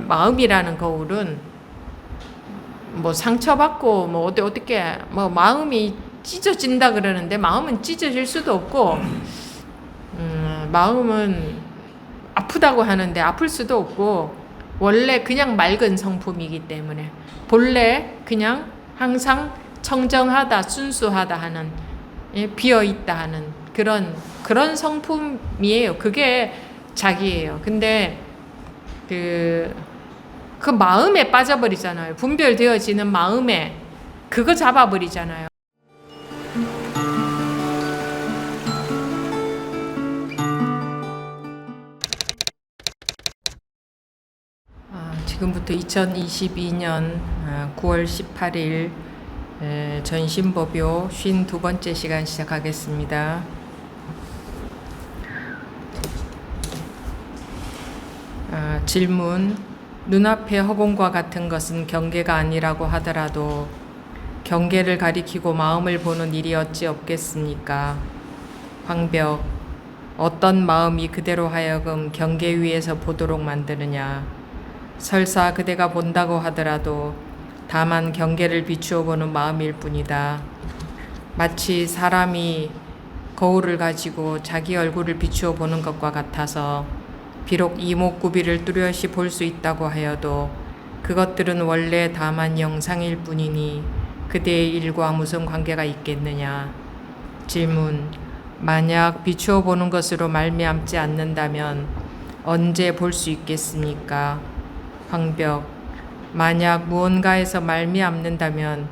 마음이라는 거울은 뭐 상처받고 뭐 어떻게 뭐 마음이 찢어진다 그러는데 마음은 찢어질 수도 없고 마음은 아프다고 하는데 아플 수도 없고 원래 그냥 맑은 성품이기 때문에 본래 그냥 항상 청정하다 순수하다 하는 비어있다 하는 그런 성품이에요. 그게 자기예요. 근데 그 마음에 빠져버리잖아요. 분별되어지는 마음에 그거 잡아버리잖아요. 지금부터 2022년 9월 18일 전신법요 52번째 시간 시작하겠습니다. 질문. 눈앞의 허공과 같은 것은 경계가 아니라고 하더라도 경계를 가리키고 마음을 보는 일이 어찌 없겠습니까? 황벽. 어떤 마음이 그대로 하여금 경계 위에서 보도록 만드느냐? 설사 그대가 본다고 하더라도 다만 경계를 비추어 보는 마음일 뿐이다. 마치 사람이 거울을 가지고 자기 얼굴을 비추어 보는 것과 같아서 비록 이목구비를 뚜렷이 볼 수 있다고 하여도 그것들은 원래 다만 영상일 뿐이니 그대의 일과 무슨 관계가 있겠느냐. 질문. 만약 비추어 보는 것으로 말미암지 않는다면 언제 볼 수 있겠습니까? 황벽. 만약 무언가에서 말미암는다면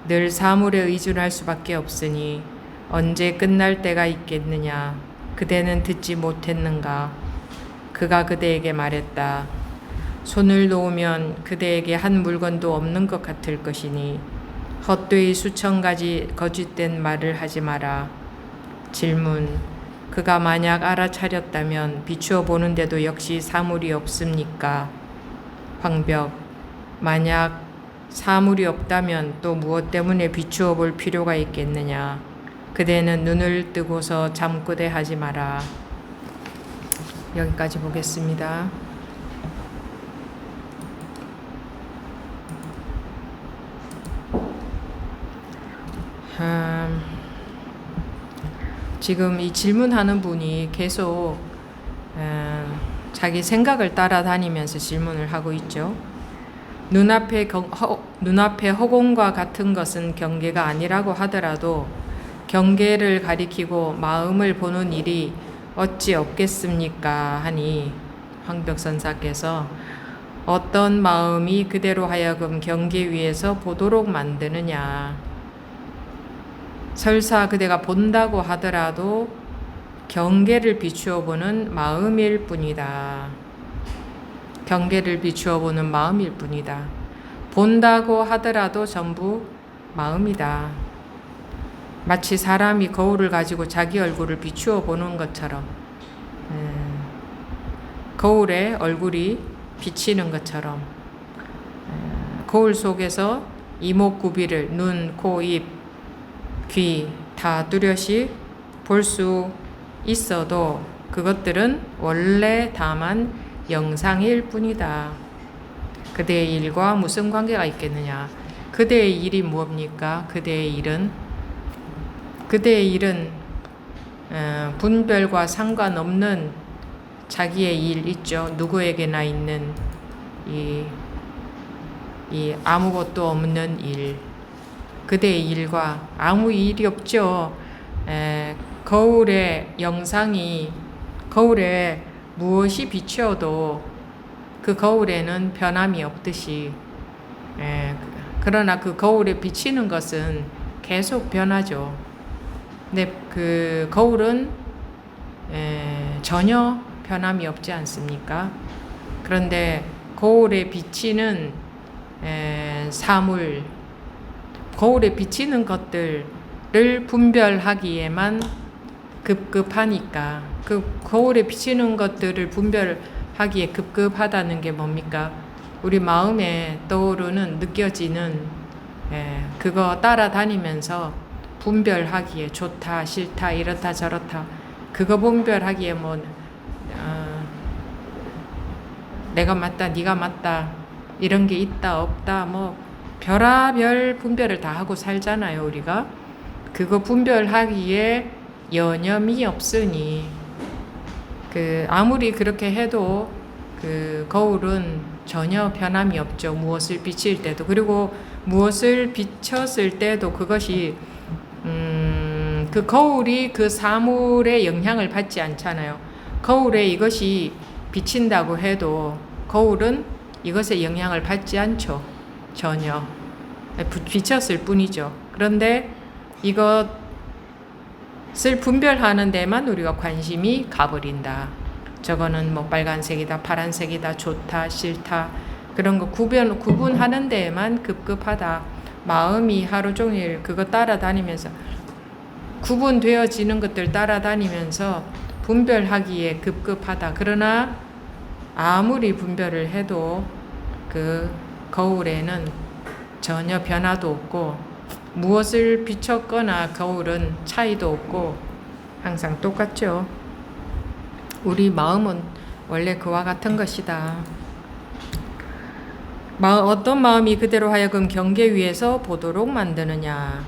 늘 사물에 의존할 수밖에 없으니 언제 끝날 때가 있겠느냐. 그대는 듣지 못했는가? 그가 그대에게 말했다. 손을 놓으면 그대에게 한 물건도 없는 것 같을 것이니 헛되이 수천 가지 거짓된 말을 하지 마라. 질문. 그가 만약 알아차렸다면 비추어 보는데도 역시 사물이 없습니까? 황벽. 만약 사물이 없다면 또 무엇 때문에 비추어 볼 필요가 있겠느냐. 그대는 눈을 뜨고서 잠꼬대 하지 마라. 여기까지 보겠습니다. 지금 이 질문하는 분이 계속 자기 생각을 따라다니면서 질문을 하고 있죠. 눈앞의 허공과 같은 것은 경계가 아니라고 하더라도 경계를 가리키고 마음을 보는 일이 어찌 없겠습니까? 하니 황벽선사께서 어떤 마음이 그대로 하여금 경계 위에서 보도록 만드느냐. 설사 그대가 본다고 하더라도 경계를 비추어 보는 마음일 뿐이다. 경계를 비추어 보는 마음일 뿐이다. 본다고 하더라도 전부 마음이다. 마치 사람이 거울을 가지고 자기 얼굴을 비추어 보는 것처럼 거울에 얼굴이 비치는 것처럼 거울 속에서 이목구비를 눈, 코, 입, 귀 다 뚜렷이 볼 수 있어도 그것들은 원래 다만 영상일 뿐이다. 그대의 일과 무슨 관계가 있겠느냐. 그대의 일이 무엇입니까? 그대의 일은 분별과 상관없는 자기의 일 있죠. 누구에게나 있는 이 아무것도 없는 일. 그대의 일과 아무 일이 없죠. 거울의 영상이 거울에 무엇이 비추어도 그 거울에는 변함이 없듯이 그러나 그 거울에 비치는 것은 계속 변하죠. 근데 그 거울은 전혀 변함이 없지 않습니까? 그런데 거울에 비치는 사물, 거울에 비치는 것들을 분별하기에만 급급하니까 그 거울에 비치는 것들을 분별하기에 급급하다는 게 뭡니까? 우리 마음에 떠오르는 느껴지는 그거 따라다니면서 분별하기에 좋다 싫다 이렇다 저렇다 그거 분별하기에 내가 맞다, 네가 맞다, 이런 게 있다 없다, 뭐 별의별 분별을 다 하고 살잖아요, 우리가. 그거 분별하기에 여념이 없으니 아무리 그렇게 해도 거울은 전혀 변함이 없죠. 무엇을 비칠 때도, 그리고 무엇을 비쳤을 때도 그것이 그 거울이 그 사물에 영향을 받지 않잖아요. 거울에 이것이 비친다고 해도 거울은 이것에 영향을 받지 않죠. 전혀. 비쳤을 뿐이죠. 그런데 이것을 분별하는 데만 우리가 관심이 가버린다. 저거는 뭐 빨간색이다, 파란색이다, 좋다, 싫다, 그런 거 구분하는 데에만 급급하다. 마음이 하루 종일 그거 따라다니면서, 구분되어지는 것들 따라다니면서 분별하기에 급급하다. 그러나 아무리 분별을 해도 그 거울에는 전혀 변화도 없고, 무엇을 비췄거나 거울은 차이도 없고 항상 똑같죠. 우리 마음은 원래 그와 같은 것이다. 어떤 마음이 그대로 하여금 경계 위에서 보도록 만드느냐.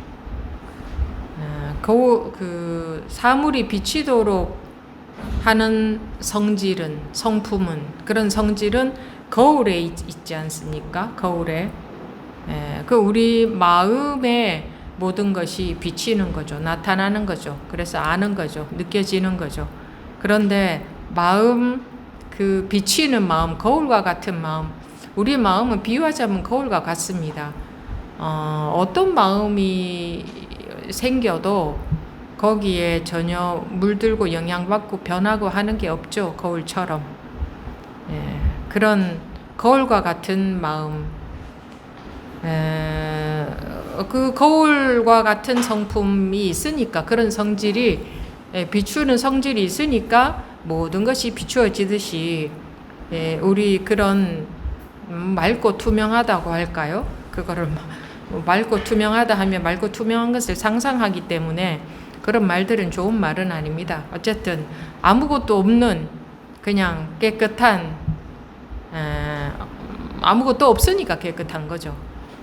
사물이 비치도록 하는 성품은, 그런 성질은 거울에 있지 않습니까? 거울에. 우리 마음의 모든 것이 비치는 거죠. 나타나는 거죠. 그래서 아는 거죠. 느껴지는 거죠. 그런데 마음, 비치는 마음, 거울과 같은 마음, 우리 마음은 비유하자면 거울과 같습니다. 어떤 마음이 생겨도 거기에 전혀 물들고 영향받고 변하고 하는 게 없죠. 거울처럼. 그런 거울과 같은 마음, 그 거울과 같은 성품이 있으니까, 그런 성질이, 비추는 성질이 있으니까 모든 것이 비추어지듯이, 우리 그런 맑고 투명하다고 할까요? 그거를 맑고 투명하다 하면 맑고 투명한 것을 상상하기 때문에 그런 말들은 좋은 말은 아닙니다. 어쨌든 아무것도 없는 그냥 깨끗한, 아무것도 없으니까 깨끗한 거죠.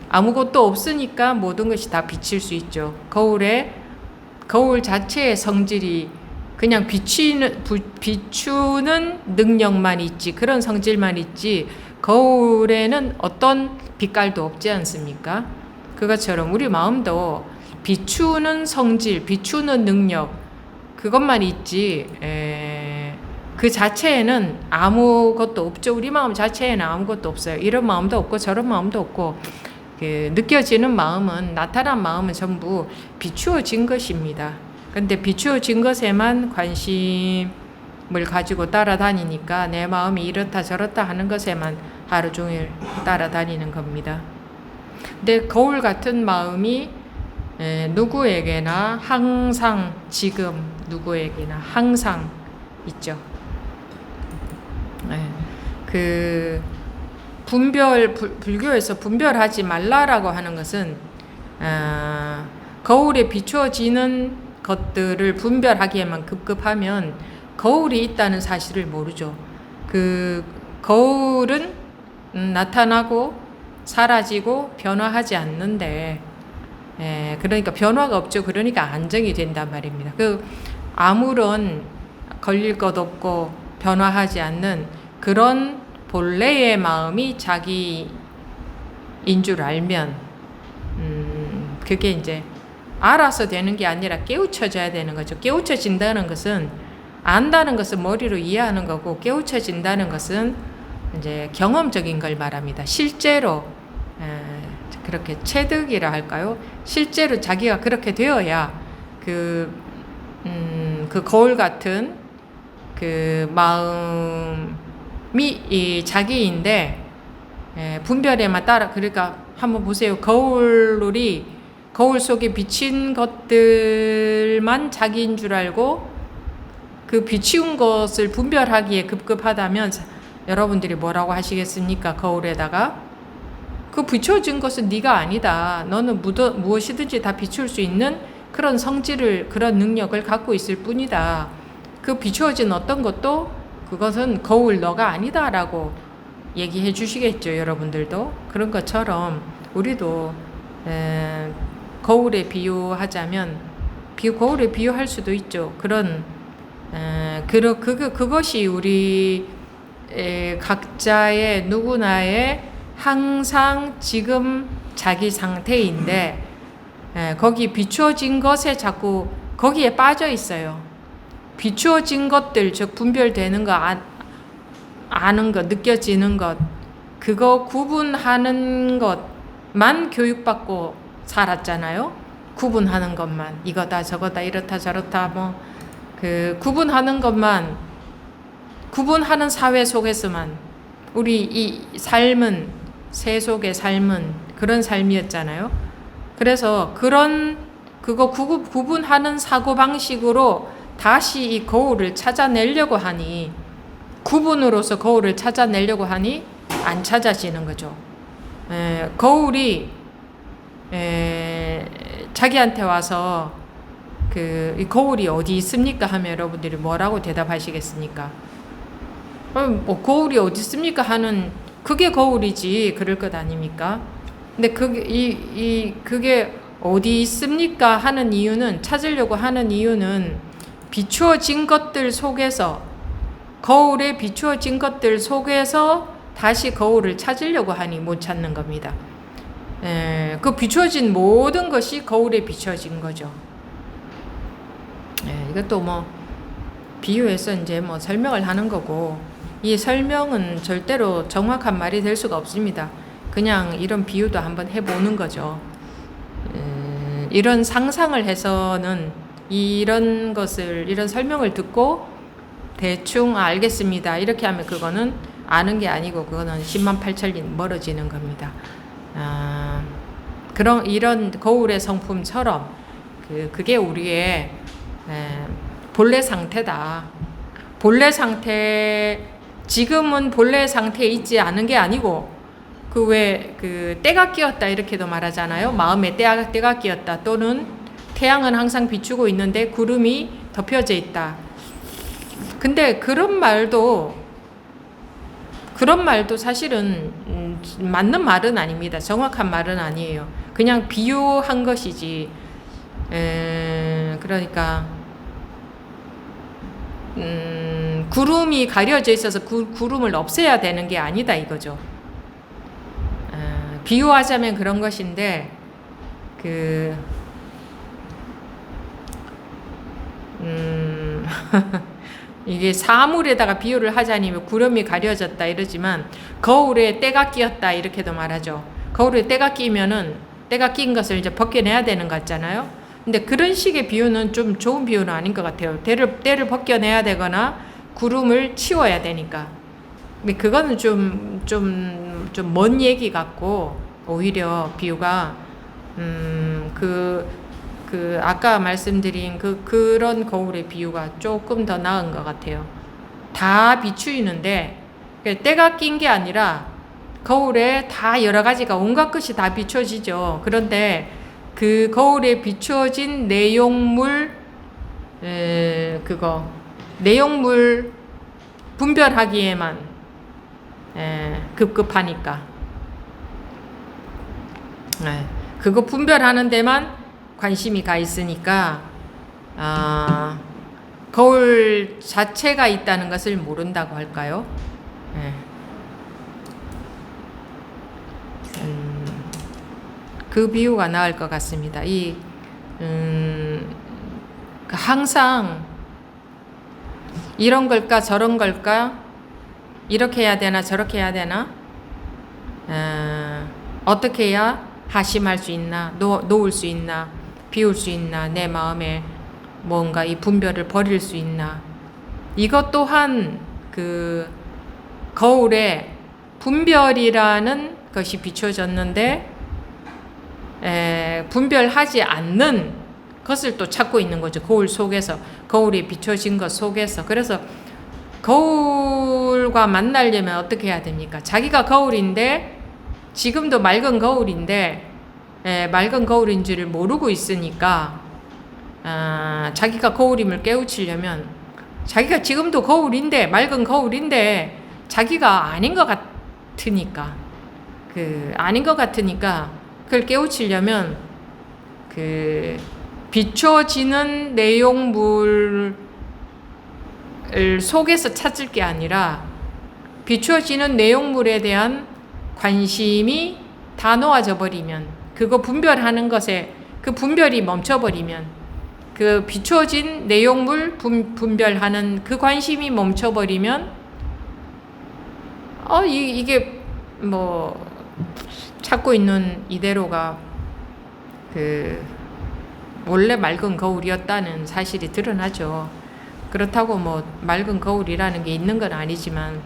아무것도 없으니까 모든 것이 다 비칠 수 있죠. 거울 자체의 성질이 그냥 비추는 능력만 있지, 그런 성질만 있지, 거울에는 어떤 빛깔도 없지 않습니까? 그것처럼 우리 마음도 비추는 성질, 비추는 능력, 그것만 있지, 그 자체에는 아무것도 없죠. 우리 마음 자체에는 아무것도 없어요. 이런 마음도 없고 저런 마음도 없고, 느껴지는 마음은, 나타난 마음은 전부 비추어진 것입니다. 근데 비추어진 것에만 관심을 가지고 따라다니니까 내 마음이 이렇다 저렇다 하는 것에만 하루 종일 따라다니는 겁니다. 근데 거울 같은 마음이 누구에게나 항상, 지금 누구에게나 항상 있죠. 불교에서 분별하지 말라라고 하는 것은, 거울에 비추어지는 것들을 분별하기에만 급급하면 거울이 있다는 사실을 모르죠. 거울은 나타나고 사라지고 변화하지 않는데, 그러니까 변화가 없죠. 그러니까 안정이 된단 말입니다. 아무런 걸릴 것 없고 변화하지 않는 그런 본래의 마음이 자기인 줄 알면, 그게 이제 알아서 되는 게 아니라 깨우쳐져야 되는 거죠. 깨우쳐진다는 것은, 안다는 것은 머리로 이해하는 거고, 깨우쳐진다는 것은 이제 경험적인 걸 말합니다. 실제로 그렇게 체득이라 할까요? 실제로 자기가 그렇게 되어야 그 거울 같은 그 마음이 자기인데, 분별에만 따라, 그러니까 한번 보세요. 거울 속에 비친 것들만 자기인 줄 알고 그 비치운 것을 분별하기에 급급하다면 여러분들이 뭐라고 하시겠습니까? 거울에다가 그 비춰진 것은 네가 아니다. 너는 무엇이든지 다 비출 수 있는 그런 성질을, 그런 능력을 갖고 있을 뿐이다. 그 비추어진 어떤 것도 그것은 거울 너가 아니다라고 얘기해 주시겠죠. 여러분들도. 그런 것처럼 우리도 거울에 비유하자면 거울에 비유할 수도 있죠. 그것이 우리 각자의 누구나의 항상 지금 자기 상태인데 거기 비추어진 것에 자꾸 거기에 빠져 있어요. 비추어진 것들, 즉 분별되는 거, 아는 것, 느껴지는 것, 그거 구분하는 것만 교육받고 살았잖아요. 구분하는 것만, 이거다 저거다 이렇다 저렇다 구분하는 것만, 구분하는 사회 속에서만 우리 이 삶은, 세속의 삶은 그런 삶이었잖아요. 그래서 그거 구분하는 사고방식으로 다시 이 거울을 찾아내려고 하니, 구분으로서 거울을 찾아내려고 하니 안 찾아지는 거죠. 거울이 자기한테 와서 이 거울이 어디 있습니까 하면 여러분들이 뭐라고 대답하시겠습니까? 거울이 어디 있습니까 하는, 그게 거울이지 그럴 것 아닙니까? 근데 그게 어디 있습니까 하는 이유는, 찾으려고 하는 이유는 비추어진 것들 속에서, 거울에 비추어진 것들 속에서 다시 거울을 찾으려고 하니 못 찾는 겁니다. 그 비추어진 모든 것이 거울에 비추어진 거죠. 이것도 비유해서 이제 설명을 하는 거고, 이 설명은 절대로 정확한 말이 될 수가 없습니다. 그냥 이런 비유도 한번 해보는 거죠. 이런 상상을 해서는 이런 설명을 듣고 대충 알겠습니다 이렇게 하면 그거는 아는 게 아니고 그거는 10만 8천리 멀어지는 겁니다. 이런 거울의 성품처럼 그게 우리의 본래 상태다. 본래 상태, 지금은 본래 상태에 있지 않은 게 아니고 때가 끼었다 이렇게도 말하잖아요. 마음에 때가 끼었다, 또는 태양은 항상 비추고 있는데 구름이 덮여져 있다. 근데 그런 말도 사실은 맞는 말은 아닙니다. 정확한 말은 아니에요. 그냥 비유한 것이지. 그러니까 구름이 가려져 있어서 구름을 없애야 되는 게 아니다 이거죠. 비유하자면 그런 것인데 이게 사물에다가 비유를 하자니 구름이 가려졌다 이러지만 거울에 때가 끼었다 이렇게도 말하죠. 거울에 때가 끼면은 때가 낀 것을 이제 벗겨내야 되는 것 같잖아요. 근데 그런 식의 비유는 좀 좋은 비유는 아닌 것 같아요. 때를 벗겨내야 되거나 구름을 치워야 되니까. 근데 그거는 좀 먼 얘기 같고, 오히려 비유가 아까 말씀드린 그런 거울의 비유가 조금 더 나은 것 같아요. 다 비추이는데 때가 낀 게 아니라 거울에 다 여러 가지가 온갖 것이 다 비춰지죠. 그런데 그 거울에 비추어진 내용물 내용물 분별하기에만 급급하니까 그거 분별하는 데만 관심이 가 있으니까 거울 자체가 있다는 것을 모른다고 할까요? 그 비유가 나을 것 같습니다. 항상 이런 걸까 저런 걸까, 이렇게 해야 되나 저렇게 해야 되나, 어떻게 해야 하심할 수 있나, 놓을 수 있나, 비울 수 있나, 내 마음에 뭔가 이 분별을 버릴 수 있나. 이것 또한 그 거울에 분별이라는 것이 비춰졌는데 분별하지 않는 것을 또 찾고 있는 거죠. 거울 속에서, 거울이 비춰진 것 속에서. 그래서 거울과 만나려면 어떻게 해야 됩니까? 자기가 거울인데, 지금도 맑은 거울인데 맑은 거울인 줄을 모르고 있으니까 자기가 거울임을 깨우치려면, 자기가 지금도 거울인데, 맑은 거울인데 자기가 아닌 것 같으니까, 아닌 것 같으니까 그걸 깨우치려면 비춰지는 내용물 속에서 찾을 게 아니라 비춰지는 내용물에 대한 관심이 다 놓아져 버리면, 그거 분별하는 것에 그 분별이 멈춰버리면, 그 비춰진 내용물 분별하는 그 관심이 멈춰버리면 이게 뭐 찾고 있는 이대로가 원래 맑은 거울이었다는 사실이 드러나죠. 그렇다고 뭐 맑은 거울이라는 게 있는 건 아니지만,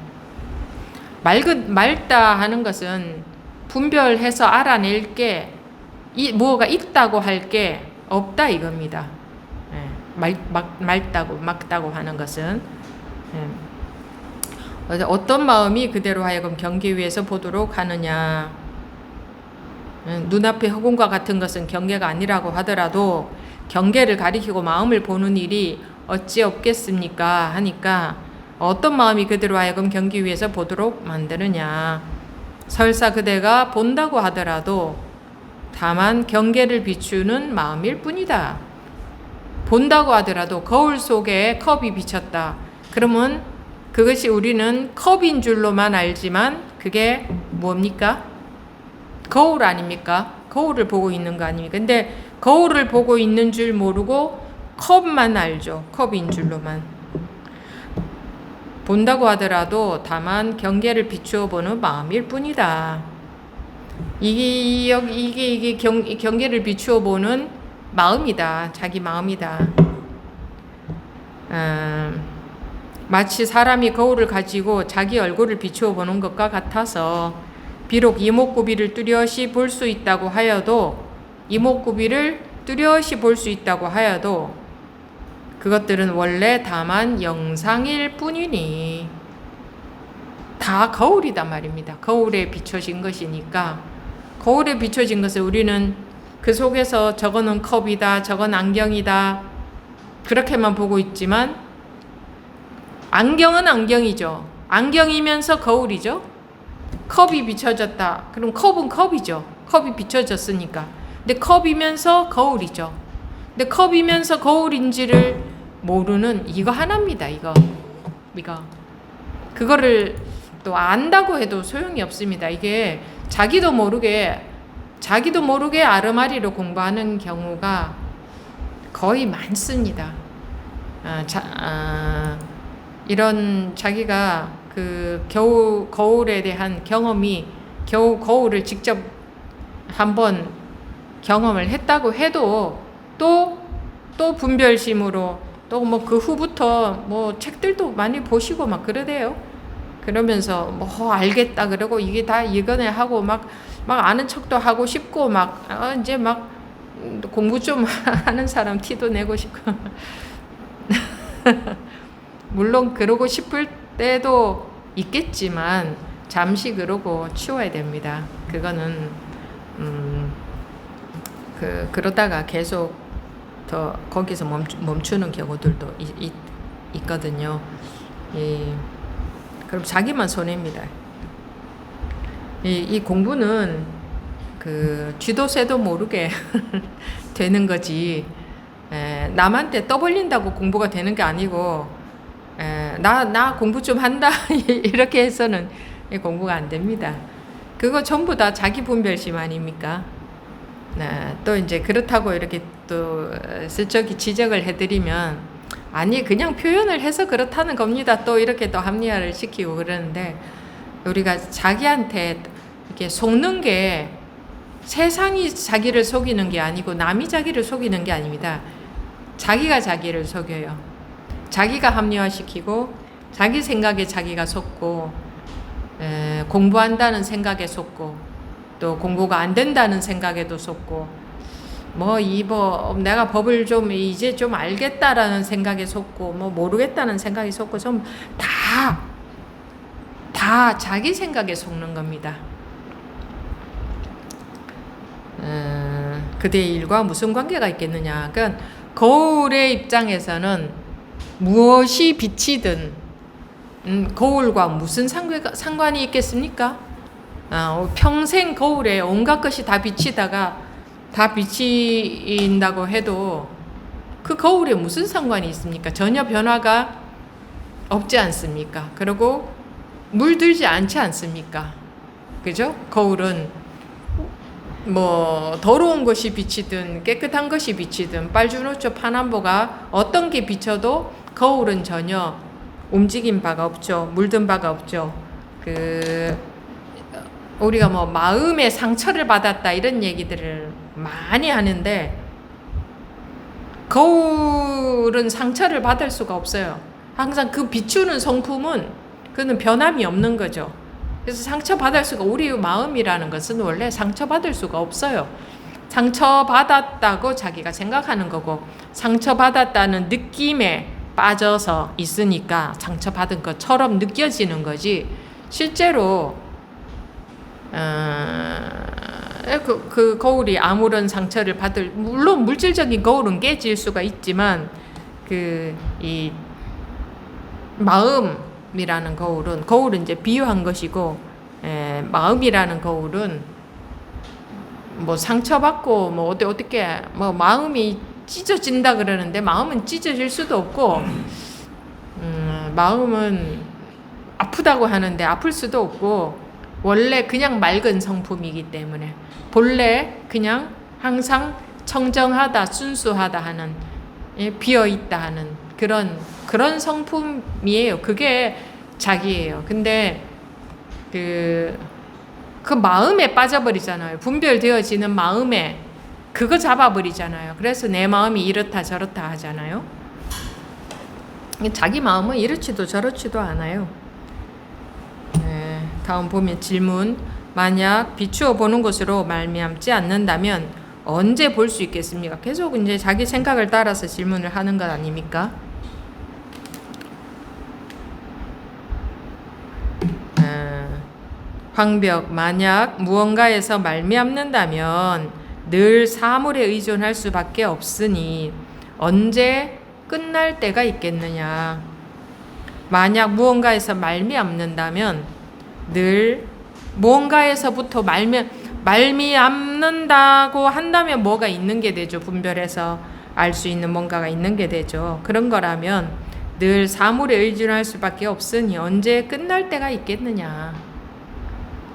맑다 하는 것은 분별해서 알아낼 게 뭐가 있다고 할 게 없다 이겁니다. 맑다고 막다고 하는 것은 어떤 마음이 그대로 하여금 경계 위에서 보도록 하느냐. 눈앞의 허공과 같은 것은 경계가 아니라고 하더라도 경계를 가리키고 마음을 보는 일이 어찌 없겠습니까 하니까, 어떤 마음이 그대로 하여금 경계 위에서 보도록 만드느냐. 설사 그대가 본다고 하더라도 다만 경계를 비추는 마음일 뿐이다. 본다고 하더라도 거울 속에 컵이 비쳤다. 그러면 그것이 우리는 컵인 줄로만 알지만 그게 뭡니까? 거울 아닙니까? 거울을 보고 있는 거 아닙니까? 근데 거울을 보고 있는 줄 모르고 컵만 알죠. 컵인 줄로만. 본다고 하더라도 다만 경계를 비추어 보는 마음일 뿐이다. 이게 경계를 비추어 보는 마음이다. 자기 마음이다. 마치 사람이 거울을 가지고 자기 얼굴을 비추어 보는 것과 같아서, 비록 이목구비를 뚜렷이 볼 수 있다고 하여도, 그것들은 원래 다만 영상일 뿐이니, 다 거울이다 말입니다. 거울에 비춰진 것이니까, 거울에 비춰진 것을 우리는 그 속에서 저거는 컵이다, 저건 안경이다, 그렇게만 보고 있지만, 안경은 안경이죠. 안경이면서 거울이죠. 컵이 비춰졌다. 그럼 컵은 컵이죠. 컵이 비춰졌으니까. 근데 컵이면서 거울이죠. 근데 컵이면서 거울인지를 모르는 이거 하나입니다. 이거. 그거를 또 안다고 해도 소용이 없습니다. 이게 자기도 모르게 아르마리로 공부하는 경우가 거의 많습니다. 이런 자기가 그 거울에 대한 경험이, 겨우 거울을 직접 한번 경험을 했다고 해도 또 분별심으로 또 뭐 그 후부터 뭐 책들도 많이 보시고 막 그러대요. 그러면서 뭐 알겠다 그러고 이게 다 이거네 하고 막 아는 척도 하고 싶고 막 이제 막 공부 좀 하는 사람 티도 내고 싶고 물론 그러고 싶을 때도 있겠지만 잠시 그러고 치워야 됩니다. 그거는 그러다가 계속 더 거기서 멈추는 경우들도 있거든요. 그럼 자기만 손해입니다. 이 공부는 쥐도 새도 모르게 되는 거지, 남한테 떠벌린다고 공부가 되는 게 아니고, 나 공부 좀 한다 이렇게 해서는 공부가 안 됩니다. 그거 전부 다 자기 분별심 아닙니까? 또 이제 그렇다고 이렇게 또 슬쩍이 지적을 해드리면, 아니 그냥 표현을 해서 그렇다는 겁니다. 또 이렇게 또 합리화를 시키고 그러는데, 우리가 자기한테 이렇게 속는 게 세상이 자기를 속이는 게 아니고 남이 자기를 속이는 게 아닙니다. 자기가 자기를 속여요. 자기가 합리화시키고 자기 생각에 자기가 속고, 공부한다는 생각에 속고, 또 공부가 안 된다는 생각에도 속고, 내가 법을 이제 좀 알겠다라는 생각에 속고, 모르겠다는 생각에 속고, 좀 다 자기 생각에 속는 겁니다. 그대의 일과 무슨 관계가 있겠느냐. 그러니까 거울의 입장에서는 무엇이 비치든 거울과 무슨 상관이 있겠습니까? 평생 거울에 온갖 것이 다 비치다가 다 비친다고 해도 그 거울에 무슨 상관이 있습니까? 전혀 변화가 없지 않습니까? 그리고 물들지 않지 않습니까? 그죠? 거울은 뭐 더러운 것이 비치든 깨끗한 것이 비치든 빨주노초 파남보가 어떤 게 비쳐도 거울은 전혀 움직인 바가 없죠. 물든 바가 없죠. 우리가 뭐 마음의 상처를 받았다 이런 얘기들을 많이 하는데 거울은 상처를 받을 수가 없어요. 항상 그 비추는 성품은 그는 변함이 없는 거죠. 그래서 상처받을 수가, 우리 마음이라는 것은 원래 상처받을 수가 없어요. 상처받았다고 자기가 생각하는 거고 상처받았다는 느낌에 빠져서 있으니까 상처받은 것처럼 느껴지는 거지 실제로 그 거울이 아무런 상처를 물론 물질적인 거울은 깨질 수가 있지만 이 마음이라는 거울은 이제 비유한 것이고 마음이라는 거울은 뭐 상처받고 뭐 어떻게 뭐 마음이 찢어진다 그러는데 마음은 찢어질 수도 없고 마음은 아프다고 하는데 아플 수도 없고 원래 그냥 맑은 성품이기 때문에 본래 그냥 항상 청정하다 순수하다 하는 비어있다 하는 그런 성품이에요. 그게 자기예요. 근데 그 마음에 빠져버리잖아요. 분별되어지는 마음에 그거 잡아버리잖아요. 그래서 내 마음이 이렇다 저렇다 하잖아요. 자기 마음은 이렇지도 저렇지도 않아요. 다음 보면 질문. 만약 비추어 보는 것으로 말미암지 않는다면 언제 볼 수 있겠습니까? 계속 이제 자기 생각을 따라서 질문을 하는 것 아닙니까? 황벽. 만약 무언가에서 말미암는다면 늘 사물에 의존할 수밖에 없으니 언제 끝날 때가 있겠느냐. 만약 무언가에서 말미암는다면 늘 무언가에서부터 말미암는다고 한다면 뭐가 있는 게 되죠. 분별해서 알 수 있는 뭔가가 있는 게 되죠. 그런 거라면 늘 사물에 의존할 수밖에 없으니 언제 끝날 때가 있겠느냐.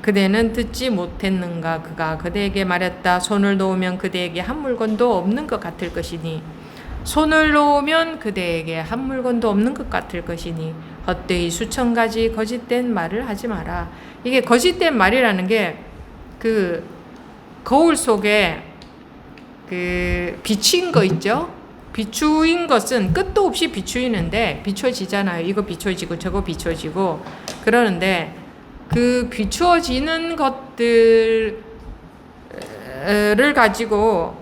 그대는 듣지 못했는가. 그가 그대에게 말했다. 손을 놓으면 그대에게 한 물건도 없는 것 같을 것이니 손을 놓으면 그대에게 한 물건도 없는 것 같을 것이니 헛되이 수천 가지 거짓된 말을 하지 마라. 이게 거짓된 말이라는 게 그 거울 속에 그 비추인 거 있죠? 비추인 것은 끝도 없이 비추이는데 비춰지잖아요. 이거 비춰지고 저거 비춰지고 그러는데 그 비추어지는 것들을 가지고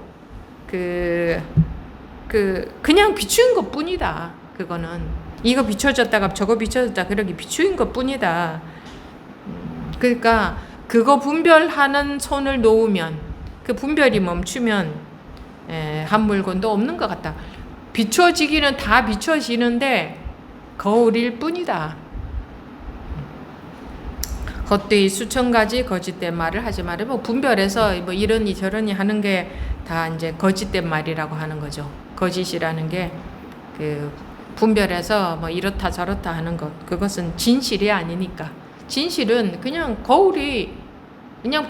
그냥 비추인 것 뿐이다. 그거는 이거 비춰졌다가 저거 비춰졌다 그렇게 비추인 것 뿐이다. 그러니까 그거 분별하는 손을 놓으면 그 분별이 멈추면 한 물건도 없는 것 같다. 비춰지기는 다 비춰지는데 거울일 뿐이다. 헛되이 수천 가지 거짓된 말을 하지 말아. 뭐 분별해서 뭐 이러니 저러니 하는 게 다 이제 거짓된 말이라고 하는 거죠. 거짓이라는 게 그 분별해서 뭐 이렇다 저렇다 하는 것, 그것은 진실이 아니니까. 진실은 그냥 거울이 그냥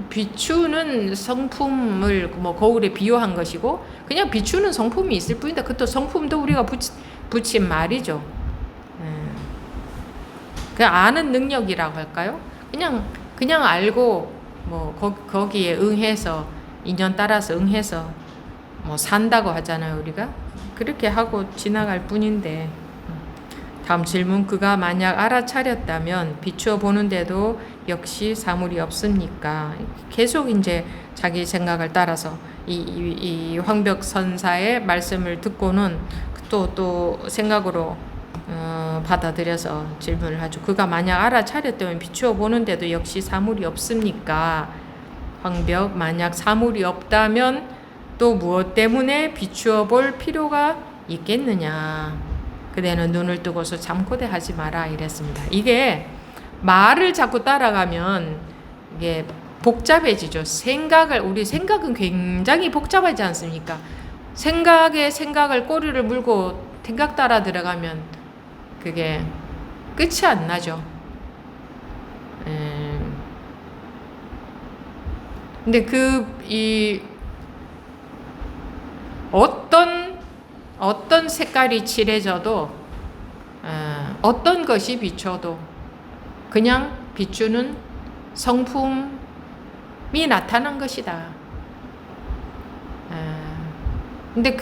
비추는 성품을 뭐 거울에 비유한 것이고 그냥 비추는 성품이 있을 뿐이다. 그것도 성품도 우리가 붙인 말이죠. 그냥 아는 능력이라고 할까요? 그냥 알고 뭐 거기에 응해서 인연 따라서 응해서 뭐 산다고 하잖아요. 우리가 그렇게 하고 지나갈 뿐인데. 다음 질문. 그가 만약 알아차렸다면 비추어 보는데도 역시 사물이 없습니까? 계속 이제 자기 생각을 따라서 이 황벽 선사의 말씀을 듣고는 또 생각으로 받아들여서 질문을 하죠. 그가 만약 알아차렸다면 비추어 보는데도 역시 사물이 없습니까? 황벽. 만약 사물이 없다면 또 무엇 때문에 비추어 볼 필요가 있겠느냐. 그대는 눈을 뜨고서 잠꼬대 하지 마라 이랬습니다. 이게 말을 자꾸 따라가면 이게 복잡해지죠. 우리 생각은 굉장히 복잡하지 않습니까? 생각을 꼬리를 물고 생각 따라 들어가면 그게 끝이 안 나죠. 근데 어떤 색깔이 칠해져도, 어떤 것이 비춰도 그냥 비추는 성품이 나타난 것이다. 근데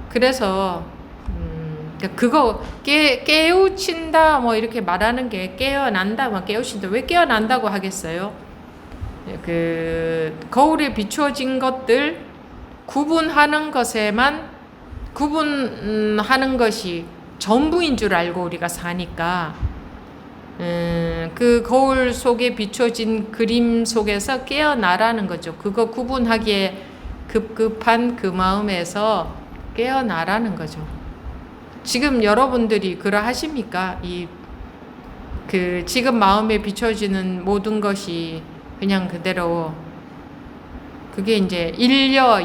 그래서 그거 깨우친다 뭐 이렇게 말하는 게 깨어난다 뭐 깨우친다 왜 깨어난다고 하겠어요? 거울에 비추어진 것들 구분하는 것이 전부인 줄 알고 우리가 사니까 그 거울 속에 비춰진 그림 속에서 깨어나라는 거죠. 그거 구분하기에 급급한 그 마음에서 깨어나라는 거죠. 지금 여러분들이 그러하십니까? 지금 마음에 비춰지는 모든 것이 그냥 그대로 그게 이제 일려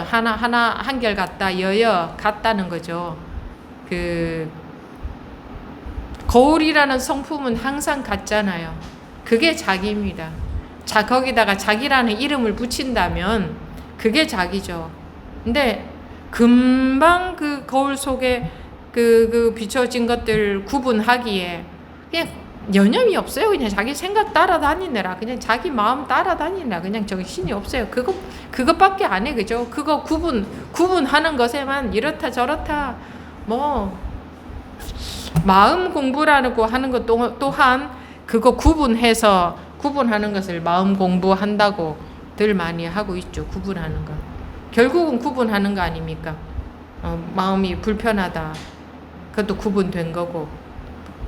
하나 한결 같다 여여 같다는 거죠. 거울이라는 성품은 항상 같잖아요. 그게 자기입니다. 거기다가 자기라는 이름을 붙인다면 그게 자기죠. 근데 금방 그 거울 속에 그 비춰진 것들 구분하기에 그냥 여념이 없어요. 그냥 자기 생각 따라다니느라, 그냥 자기 마음 따라다니느라 그냥 정신이 없어요. 그것밖에 안 해. 그죠? 그거 구분하는 것에만 이렇다 저렇다 뭐 마음 공부라고 하는 것 또한 그거 구분하는 것을 마음 공부한다고들 많이 하고 있죠. 구분하는 거. 결국은 구분하는 거 아닙니까? 마음이 불편하다. 그것도 구분된 거고,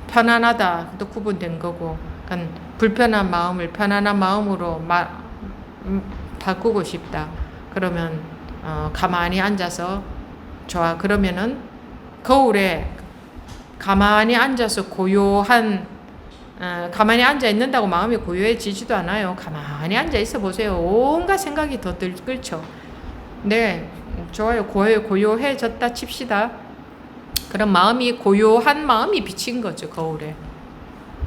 편안하다. 그것도 구분된 거고, 그러니까 불편한 마음을 편안한 마음으로 바꾸고 싶다. 그러면 가만히 앉아서 좋아. 그러면은 거울에 가만히 앉아서 가만히 앉아 있는다고 마음이 고요해지지도 않아요. 가만히 앉아 있어 보세요. 온갖 생각이 더 들끓죠. 네, 좋아요. 고요해졌다 칩시다. 그럼 마음이 고요한 마음이 비친 거죠.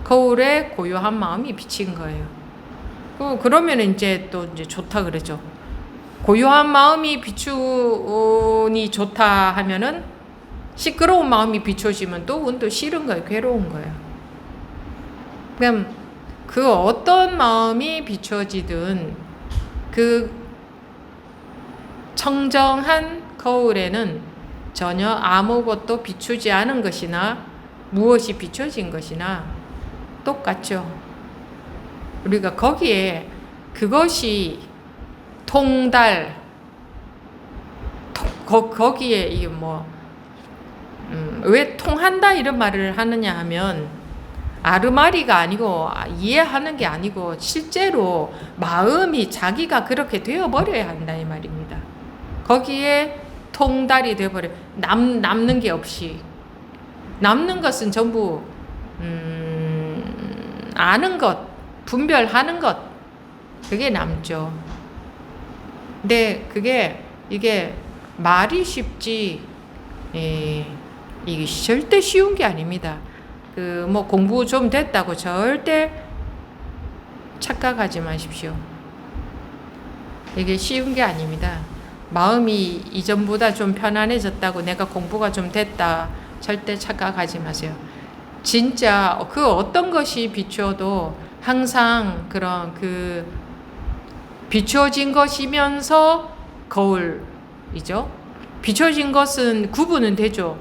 거울에 고요한 마음이 비친 거예요. 그러면 이제 또 이제 좋다 그러죠. 고요한 마음이 비추니 좋다 하면은 시끄러운 마음이 비춰지면 또 싫은 거예요. 괴로운 거예요. 그럼 어떤 마음이 비춰지든 그 청정한 거울에는 전혀 아무것도 비추지 않은 것이나 무엇이 비춰진 것이나 똑같죠. 우리가 거기에 그것이 거기에 이게 왜 통한다 이런 말을 하느냐 하면 아르마리가 아니고 이해하는 게 아니고 실제로 마음이 자기가 그렇게 되어버려야 한다 이 말입니다. 거기에 통달이 되어버려. 남는 게 없이. 남는 것은 전부 아는 것, 분별하는 것, 그게 남죠. 근데 이게 말이 쉽지 이게 절대 쉬운 게 아닙니다. 공부 좀 됐다고 절대 착각하지 마십시오. 이게 쉬운 게 아닙니다. 마음이 이전보다 좀 편안해졌다고 내가 공부가 좀 됐다 절대 착각하지 마세요. 진짜 어떤 것이 비추어도 항상 그런 비추어진 것이면서 거울이죠. 비춰진 것은 구분은 되죠.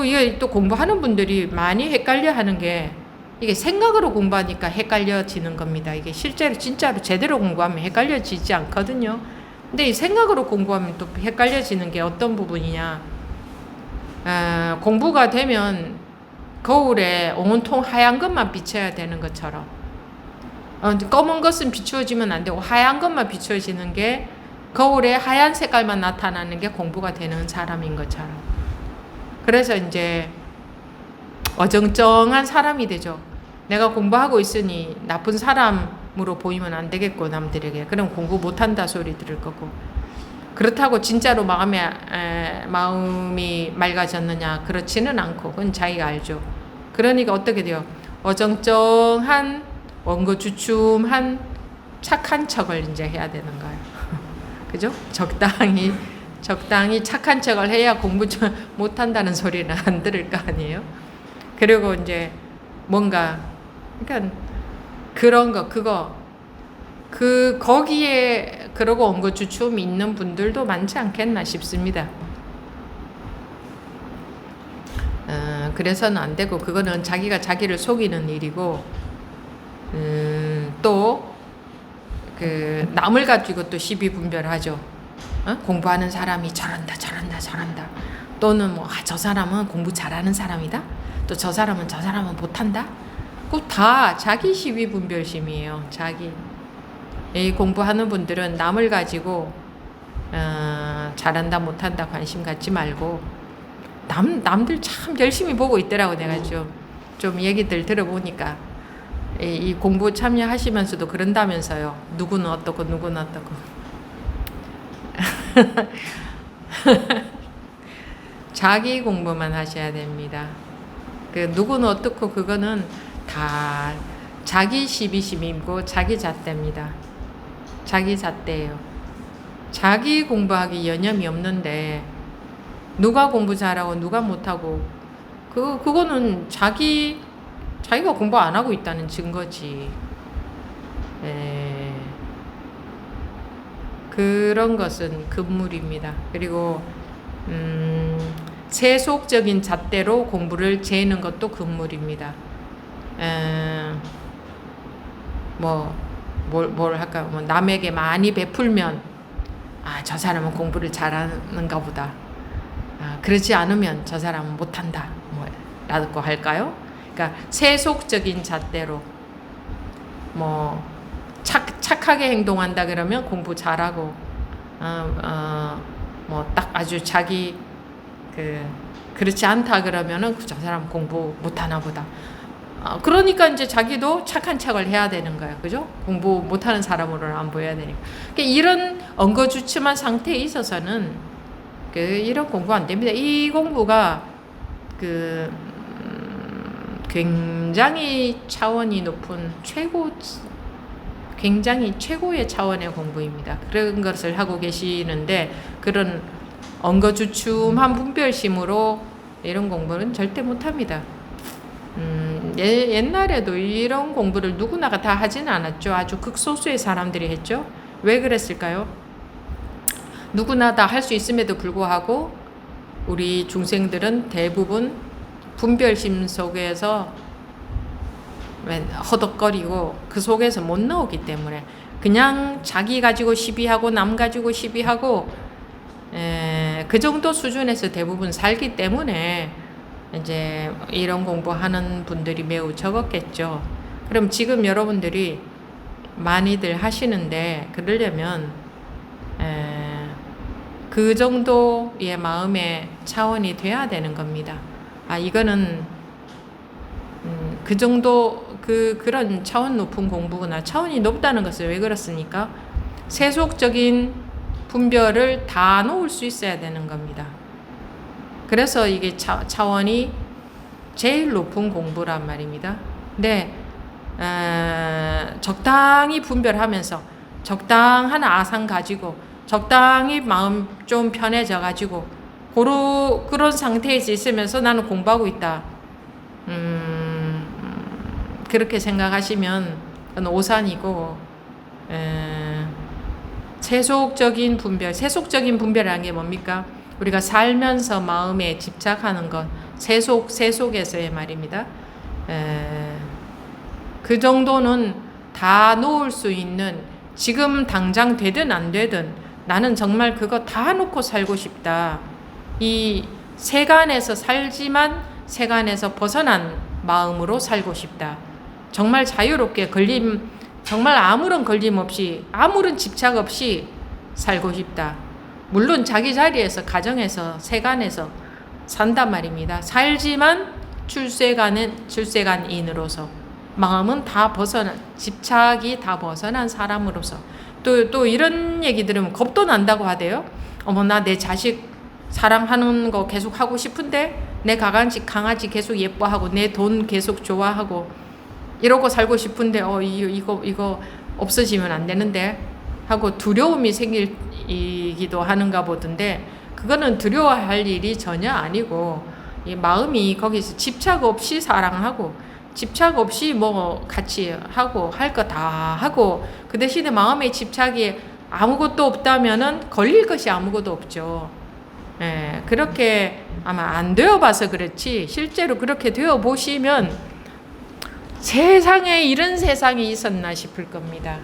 이게 공부하는 분들이 많이 헷갈려 하는 게 이게 생각으로 공부하니까 헷갈려지는 겁니다. 이게 실제로 진짜로 제대로 공부하면 헷갈려지지 않거든요. 근데 이 생각으로 공부하면 또 헷갈려지는 게 어떤 부분이냐. 공부가 되면 거울에 온통 하얀 것만 비춰야 되는 것처럼 검은 것은 비추어지면 안 되고 하얀 것만 비추어지는 게 거울에 하얀 색깔만 나타나는 게 공부가 되는 사람인 것처럼. 그래서 이제 어정쩡한 사람이 되죠. 내가 공부하고 있으니 나쁜 사람으로 보이면 안 되겠고 남들에게. 그럼 공부 못한다 소리 들을 거고. 그렇다고 진짜로 마음이 맑아졌느냐? 그렇지는 않고 그건 자기가 알죠. 그러니까 어떻게 돼요? 어정쩡한 원고주춤한 착한 척을 이제 해야 되는 거예요. 그죠? 적당히 착한 척을 해야 공부 좀 못한다는 소리는 안 들을 거 아니에요. 그리고 이제 뭔가 그러니까 그런 거 거기에 그러고 원고주춤 있는 분들도 많지 않겠나 싶습니다. 그래서는 안 되고 그거는 자기가 자기를 속이는 일이고 또 그 남을 가지고 또 시비 분별하죠. 공부하는 사람이 잘한다 또는 뭐 저 사람은 공부 잘하는 사람이다 또 저 사람은 못한다. 그거 다 자기 시비 분별심이에요. 자기. 이 공부하는 분들은 남을 가지고 잘한다 못한다 관심 갖지 말고 남들 참 열심히 보고 있더라고. 내가 좀 얘기들 들어보니까 이 공부 참여하시면서도 그런다면서요. 누구는 어떻고 자기 공부만 하셔야 됩니다. 그 누구는 어떻고 그거는 다 자기 시비심이고 자기 잣대입니다. 자기 잣대예요. 자기 공부하기 여념이 없는데 누가 공부 잘하고 누가 못하고 그거는 자기가 공부 안 하고 있다는 증거지. 그런 것은 금물입니다. 그리고 세속적인 잣대로 공부를 재는 것도 금물입니다. 뭘 할까? 뭐 남에게 많이 베풀면 저 사람은 공부를 잘하는가 보다. 그렇지 않으면 저 사람은 못한다. 라고 할까요? 그러니까 세속적인 잣대로 착하게 행동한다 그러면 공부 잘하고 딱 아주 자기 그렇지 않다 그러면은 저 사람 공부 못하나 보다. 그러니까 이제 자기도 착한 척을 해야 되는 거야. 그죠? 공부 못하는 사람으로는 안 보여야 되니까. 그러니까 이런 엉거주춤한 상태에 있어서는 이런 공부 안 됩니다. 이 공부가 굉장히 차원이 높은 굉장히 최고의 차원의 공부입니다. 그런 것을 하고 계시는데 그런 엉거주춤한 분별심으로 이런 공부는 절대 못합니다. 옛날에도 이런 공부를 누구나가 다 하지는 않았죠. 아주 극소수의 사람들이 했죠. 왜 그랬을까요? 누구나 다 할 수 있음에도 불구하고 우리 중생들은 대부분 분별심 속에서 허덕거리고 그 속에서 못 나오기 때문에 그냥 자기 가지고 시비하고 남 가지고 시비하고 그 정도 수준에서 대부분 살기 때문에 이제 이런 공부하는 분들이 매우 적었겠죠. 그럼 지금 여러분들이 많이들 하시는데 그러려면 그 정도의 마음의 차원이 돼야 되는 겁니다. 이거는 그 정도 그런 차원 높은 공부구나. 차원이 높다는 것은 왜 그렇습니까? 세속적인 분별을 다 놓을 수 있어야 되는 겁니다. 그래서 이게 차원이 제일 높은 공부란 말입니다. 근데 적당히 분별하면서 적당한 아상 가지고 적당히 마음 좀 편해져 가지고 그런 상태에 있으면서 나는 공부하고 있다. 그렇게 생각하시면 그건 오산이고 세속적인 분별이라는 게 뭡니까? 우리가 살면서 마음에 집착하는 것, 세속에서의 말입니다. 그 정도는 다 놓을 수 있는, 지금 당장 되든 안 되든 나는 정말 그거 다 놓고 살고 싶다. 이 세간에서 살지만 세간에서 벗어난 마음으로 살고 싶다. 정말 자유롭게 정말 아무런 걸림 없이, 아무런 집착 없이 살고 싶다. 물론 자기 자리에서, 가정에서, 세간에서 산단 말입니다. 살지만 출세간인으로서. 마음은 다 벗어난, 집착이 다 벗어난 사람으로서. 또 이런 얘기 들으면 겁도 난다고 하대요. 어머, 나 내 자식 사랑하는 거 계속 하고 싶은데, 내 강아지 계속 예뻐하고, 내 돈 계속 좋아하고, 이러고 살고 싶은데, 이거 없어지면 안 되는데, 하고 두려움이 생기기도 하는가 보던데, 그거는 두려워할 일이 전혀 아니고, 이 마음이 거기서 집착 없이 사랑하고, 집착 없이 뭐 같이 하고, 할 거 다 하고, 그 대신에 마음의 집착이 아무것도 없다면은 걸릴 것이 아무것도 없죠. 예, 그렇게 아마 안 되어 봐서 그렇지, 실제로 그렇게 되어 보시면 세상에 이런 세상이 있었나 싶을 겁니다.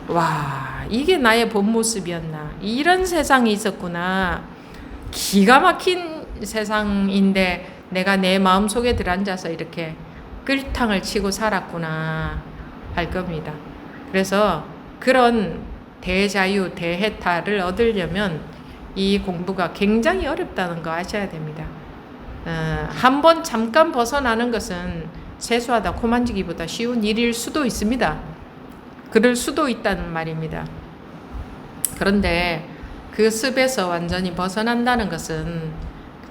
와, 이게 나의 본 모습이었나, 이런 세상이 있었구나, 기가 막힌 세상인데 내가 내 마음속에 들어앉아서 이렇게 끌탕을 치고 살았구나 할 겁니다. 그래서 그런 대자유, 대해탈을 얻으려면 이 공부가 굉장히 어렵다는 거 아셔야 됩니다. 한번 잠깐 벗어나는 것은 세수하다 코 만지기보다 쉬운 일일 수도 있습니다. 그럴 수도 있다는 말입니다. 그런데 그 습에서 완전히 벗어난다는 것은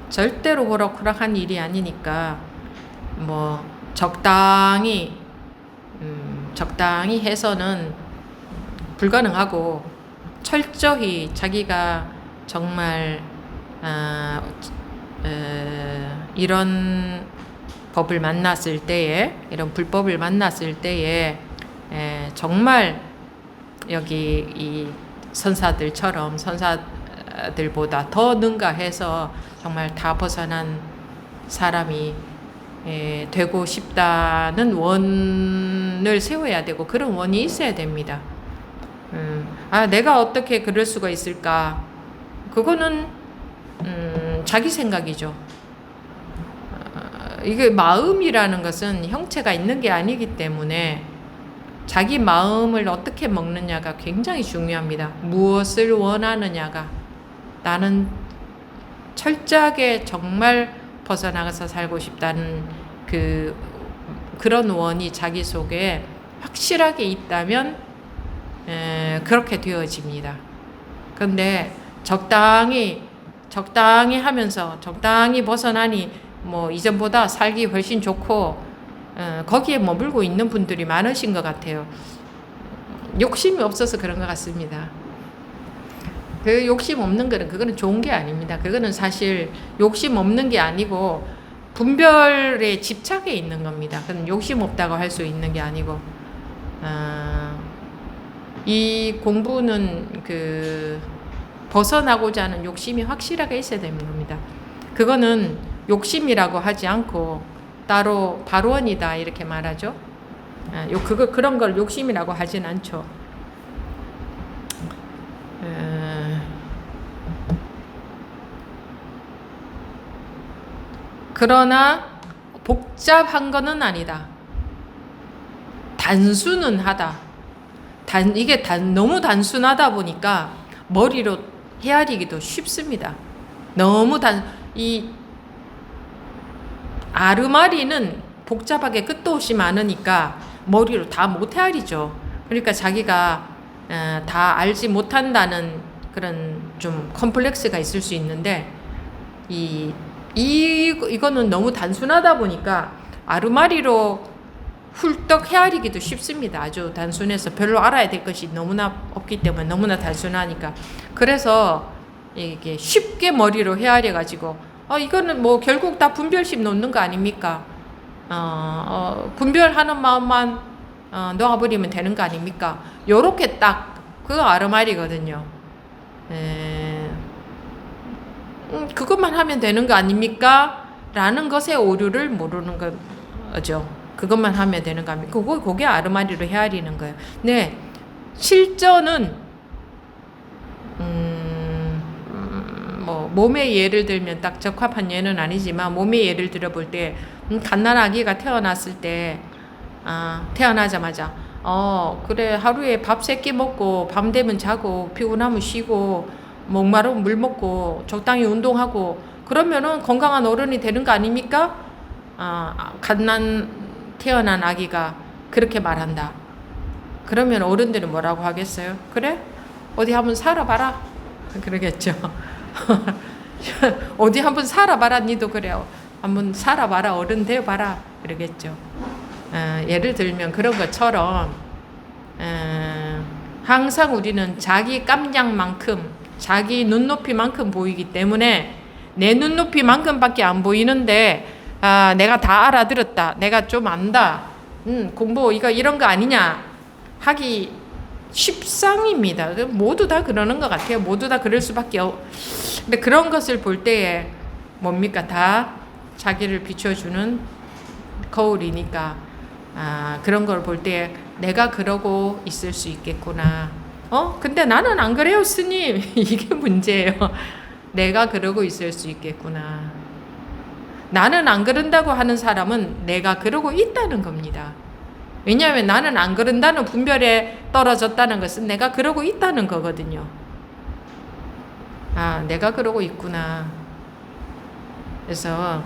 절대로 호락호락한 일이 아니니까 뭐 적당히 해서는 불가능하고, 철저히 자기가 정말 이런 법을 만났을 때에, 이런 불법을 만났을 때에 정말 여기 이 선사들처럼, 선사들보다 더 능가해서 정말 다 벗어난 사람이 되고 싶다는 원을 세워야 되고, 그런 원이 있어야 됩니다. 내가 어떻게 그럴 수가 있을까? 그거는 자기 생각이죠. 이게 마음이라는 것은 형체가 있는 게 아니기 때문에 자기 마음을 어떻게 먹느냐가 굉장히 중요합니다. 무엇을 원하느냐가. 나는 철저하게 정말 벗어나가서 살고 싶다는 그런 원이 자기 속에 확실하게 있다면 그렇게 되어집니다. 그런데 적당히 하면서 적당히 벗어나니 뭐 이전보다 살기 훨씬 좋고 거기에 머물고 있는 분들이 많으신 것 같아요. 욕심이 없어서 그런 것 같습니다. 그 욕심 없는 거는, 그거는 좋은 게 아닙니다. 그거는 사실 욕심 없는 게 아니고 분별에 집착해 있는 겁니다. 그건 욕심 없다고 할 수 있는 게 아니고, 이 공부는 벗어나고자 하는 욕심이 확실하게 있어야 되는 겁니다. 그거는 욕심이라고 하지 않고 따로 발원이다 이렇게 말하죠. 그런 걸 욕심이라고 하진 않죠. 그러나 복잡한 거는 아니다. 단순은 하다. 이게 너무 단순하다 보니까 머리로 헤아리기도 쉽습니다. 너무 이 아르마리는 복잡하게 끝도 없이 많으니까 머리로 다 못 헤아리죠. 그러니까 자기가 다 알지 못한다는 그런 좀 컴플렉스가 있을 수 있는데, 이거는 너무 단순하다 보니까 아르마리로 훌떡 헤아리기도 쉽습니다. 아주 단순해서 별로 알아야 될 것이 너무나 없기 때문에, 너무나 단순하니까. 그래서 이게 쉽게 머리로 헤아려 가지고 이거는 뭐 결국 다 분별심 놓는 거 아닙니까? 분별하는 마음만 놓아버리면 되는 거 아닙니까? 요렇게 딱 그거 아르마리거든요. 그것만 하면 되는 거 아닙니까? 라는 것의 오류를 모르는 거죠. 그것만 하면 되는 거 아닙니까? 그게 아르마리로 헤아리는 거예요. 네, 실전은 뭐 몸의 예를 들면 딱 적합한 예는 아니지만, 몸의 예를 들어볼 때 갓난 아기가 태어났을 때 태어나자마자 그래, 하루에 밥 3끼 먹고 밤 되면 자고 피곤하면 쉬고 목마르면 물 먹고 적당히 운동하고 그러면은 건강한 어른이 되는 거 아닙니까? 갓난 태어난 아기가 그렇게 말한다. 그러면 어른들은 뭐라고 하겠어요? 그래? 어디 한번 살아봐라. 그러겠죠. 어디 한번 살아봐라. 니도 그래. 한번 살아봐라. 어른 되어봐라. 그러겠죠. 예를 들면 그런 것처럼 항상 우리는 자기 깜냥만큼 자기 눈높이만큼 보이기 때문에 내 눈높이만큼밖에 안 보이는데 내가 다 알아들었다. 내가 좀 안다. 공부 이런 거 아니냐 하기 쉽상입니다. 모두 다 그러는 것 같아요. 모두 다 그럴 수밖에 근데 그런 것을 볼 때에 뭡니까? 다 자기를 비춰주는 거울이니까 그런 걸 볼 때 내가 그러고 있을 수 있겠구나. 근데 나는 안 그래요, 스님. 이게 문제예요. 내가 그러고 있을 수 있겠구나. 나는 안 그런다고 하는 사람은 내가 그러고 있다는 겁니다. 왜냐하면 나는 안 그런다는 분별에 떨어졌다는 것은 내가 그러고 있다는 거거든요. 내가 그러고 있구나. 그래서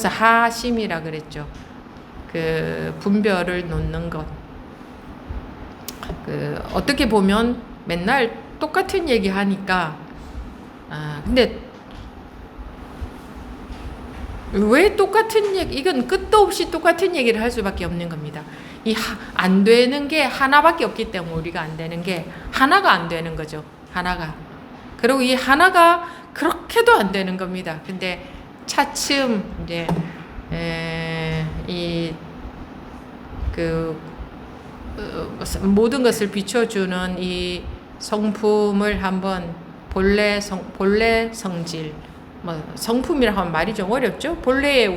하심이라 그랬죠. 그 분별을 놓는 것. 어떻게 보면 맨날 똑같은 얘기 하니까 근데 왜 똑같은 얘기, 이건 끝도 없이 똑같은 얘기를 할 수밖에 없는 겁니다. 안 되는 게 하나밖에 없기 때문에 우리가 안 되는 게 하나가 안 되는 거죠. 하나가. 그리고 이 하나가 그렇게도 안 되는 겁니다. 근데 차츰 이제 모든 것을 비춰주는 이 성품을 한번 본래 성질, 성품이라고 하면 말이 좀 어렵죠. 본래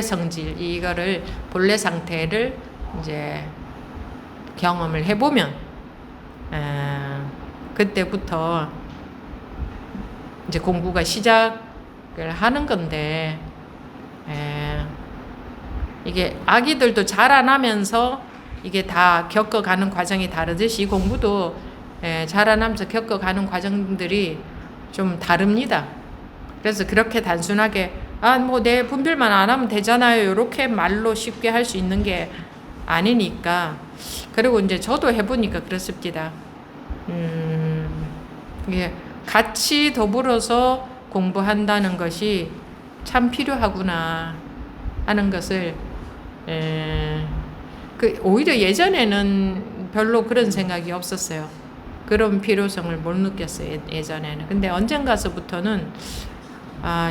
성질, 이거를 본래 상태를 이제 경험을 해보면 그때부터 이제 공부가 시작을 하는 건데 이게 아기들도 자라나면서 이게 다 겪어가는 과정이 다르듯이 공부도 자라나면서 겪어가는 과정들이 좀 다릅니다. 그래서 그렇게 단순하게 뭐 내 분별만 안 하면 되잖아요. 이렇게 말로 쉽게 할 수 있는 게 아니니까. 그리고 이제 저도 해보니까 그렇습니다. 이게 같이 더불어서 공부한다는 것이 참 필요하구나 하는 것을 오히려 예전에는 별로 그런 생각이 없었어요. 그런 필요성을 못 느꼈어요. 예전에는. 근데 언젠가서부터는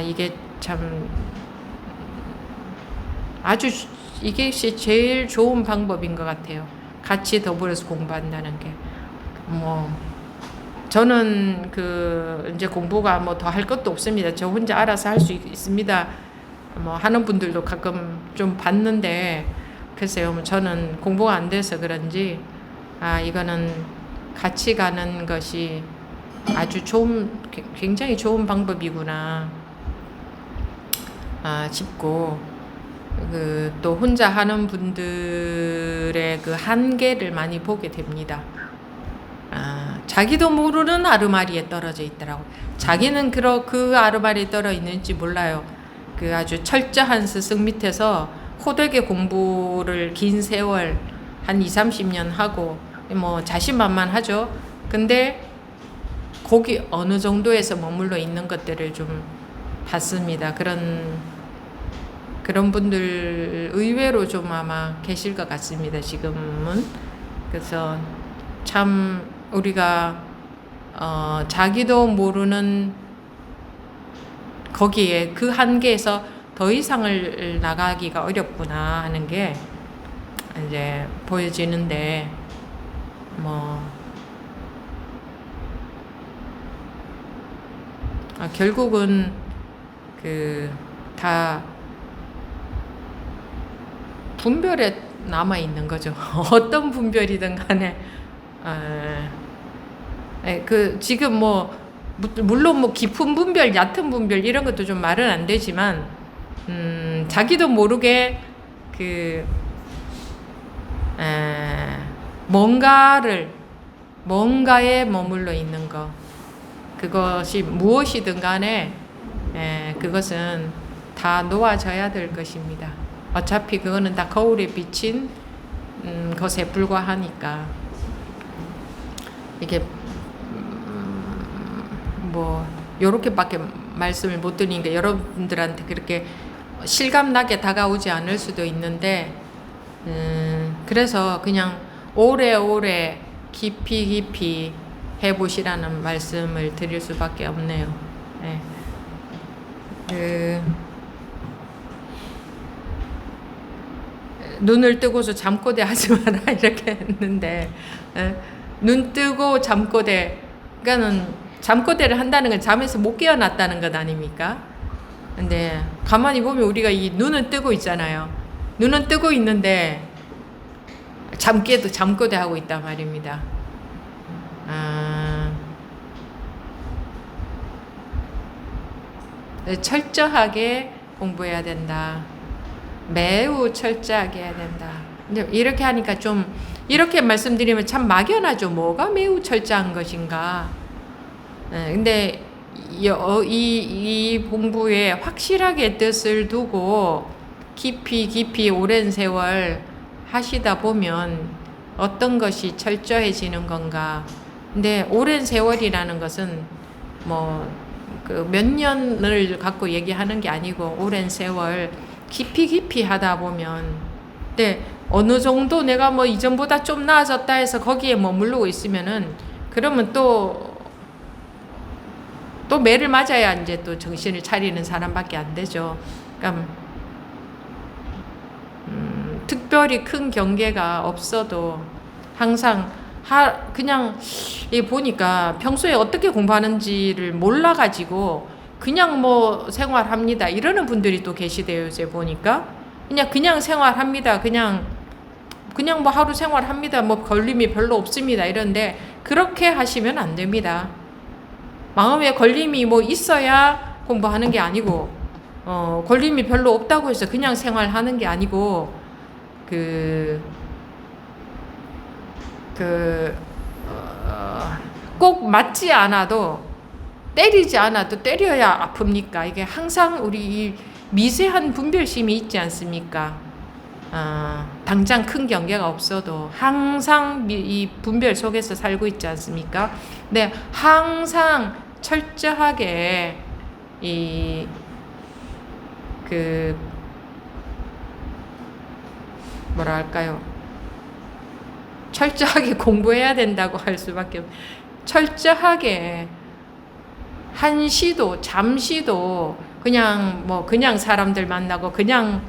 이게 참 아주 이게 제일 좋은 방법인 것 같아요. 같이 더불어서 공부한다는 게. 저는 이제 공부가 더 할 것도 없습니다. 저 혼자 알아서 할 수 있습니다. 하는 분들도 가끔 좀 봤는데, 글쎄요, 저는 공부가 안 돼서 그런지, 이거는 같이 가는 것이 아주 굉장히 좋은 방법이구나, 싶고, 또 혼자 하는 분들의 그 한계를 많이 보게 됩니다. 자기도 모르는 아르마리에 떨어져 있더라고. 자기는 그 아르마리에 떨어져 있는지 몰라요. 아주 철저한 스승 밑에서 호되게 공부를 긴 세월 한 20-30년 하고 자신만만하죠. 근데 거기 어느 정도에서 머물러 있는 것들을 좀 봤습니다. 그런 분들 의외로 좀 아마 계실 것 같습니다. 지금은. 그래서 참 우리가 자기도 모르는 거기에 그 한계에서 더 이상을 나가기가 어렵구나 하는 게 이제 보여지는데, 결국은 다 분별에 남아 있는 거죠. 어떤 분별이든 간에. 지금 물론 깊은 분별, 얕은 분별 이런 것도 좀 말은 안 되지만, 자기도 모르게 뭔가에 머물러 있는 거, 그것이 무엇이든 간에 그것은 다 놓아져야 될 것입니다. 어차피 그거는 다 거울에 비친 것에 불과하니까. 이게 뭐 요렇게밖에 말씀을 못 드리니까 여러분들한테 그렇게 실감나게 다가오지 않을 수도 있는데, 그래서 그냥 오래오래 깊이 해보시라는 말씀을 드릴 수밖에 없네요. 네. 눈을 뜨고서 잠꼬대 하지 마라 이렇게 했는데, 눈 뜨고 잠꼬대, 그러니까는 잠꼬대를 한다는 건 잠에서 못 깨어났다는 것 아닙니까? 근데 가만히 보면 우리가 이 눈은 뜨고 있잖아요. 눈은 뜨고 있는데 잠꼬대 하고 있단 말입니다. 철저하게 공부해야 된다. 매우 철저하게 해야 된다. 근데 이렇게 하니까 좀 이렇게 말씀드리면 참 막연하죠. 뭐가 매우 철저한 것인가. 근데 이 공부에 확실하게 뜻을 두고 깊이 오랜 세월 하시다 보면 어떤 것이 철저해지는 건가. 근데 오랜 세월이라는 것은 뭐 그 몇 년을 갖고 얘기하는 게 아니고 오랜 세월 깊이 하다 보면, 근데 어느 정도 내가 뭐 이전보다 좀 나아졌다 해서 거기에 머무르고 있으면은 그러면 또 매를 맞아야 이제 또 정신을 차리는 사람밖에 안 되죠. 그러니까 특별히 큰 경계가 없어도 항상 그냥 보니까 평소에 어떻게 공부하는지를 몰라가지고 그냥 뭐 생활합니다 이러는 분들이 또 계시대요. 이제 보니까 그냥 생활합니다. 그냥 뭐 하루 생활합니다. 뭐 걸림이 별로 없습니다. 이런데 그렇게 하시면 안 됩니다. 마음에 걸림이 뭐 있어야 공부하는 게 아니고, 걸림이 별로 없다고 해서 그냥 생활하는 게 아니고, 꼭 맞지 않아도, 때리지 않아도 때려야 아픕니까? 이게 항상 우리 이 미세한 분별심이 있지 않습니까? 당장 큰 경계가 없어도 항상 이 분별 속에서 살고 있지 않습니까? 근데 항상 철저하게 철저하게 공부해야 된다고 할 수밖에 없어요. 철저하게 한시도 잠시도 그냥 사람들 만나고 그냥